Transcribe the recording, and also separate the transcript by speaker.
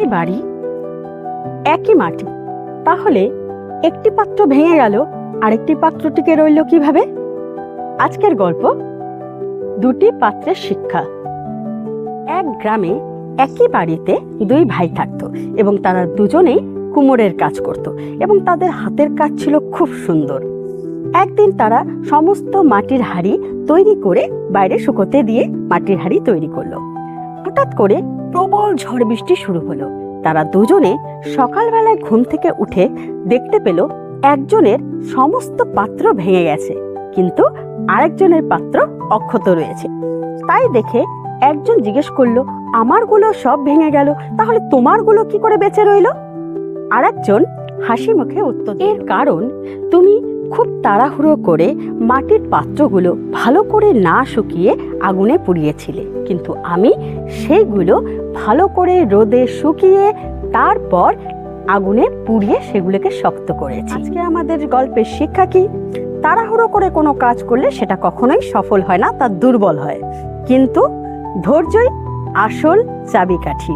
Speaker 1: একই বাড়ি, একই মাটি, তাহলে একটি পাত্র ভেঙে গেল, আরেকটি পাত্র টিকে রইল কিভাবে? আজকের গল্প দুটি পাত্রের শিক্ষা। এক গ্রামে একই বাড়িতে দুই ভাই থাকতো এবং তারা দুজনেই কুমোরের কাজ করত এবং তাদের হাতের কাজ ছিল খুব সুন্দর। একদিন তারা সমস্ত মাটির হাঁড়ি তৈরি করে বাইরে শুকোতে দিয়ে মাটির হাঁড়ি তৈরি করলো। হঠাৎ করে প্রবল ঝড় বৃষ্টি শুরু হলো। তারা দুজনে সকালবেলায় ঘুম থেকে উঠে দেখতে পেল একজনের সমস্ত পাত্র ভেঙে গেছে, কিন্তু আরেকজনের পাত্র অক্ষত রয়েছে। তাই দেখে একজন জিজ্ঞেস করলো, আমারগুলো সব ভেঙে গেল, তাহলে তোমারগুলো কি করে বেঁচে রইল? আরেকজন হাসি মুখে উত্তর, এর কারণ তুমি খুব তাড়াহুড়ো করে মাটির পাত্রগুলো ভালো করে না শুকিয়ে আগুনে পুড়িয়েছিলে, কিন্তু আমি সেইগুলো ভালো করে রোদে শুকিয়ে তারপর আগুনে পুড়িয়ে সেগুলোকে শক্ত করেছি। আজকে আমাদের গল্পের শিক্ষা কি? তাড়াহুড়ো করে কোনো কাজ করলে সেটা কখনোই সফল হয় না, তা দুর্বল হয়, কিন্তু ধৈর্যই আসল চাবিকাঠি।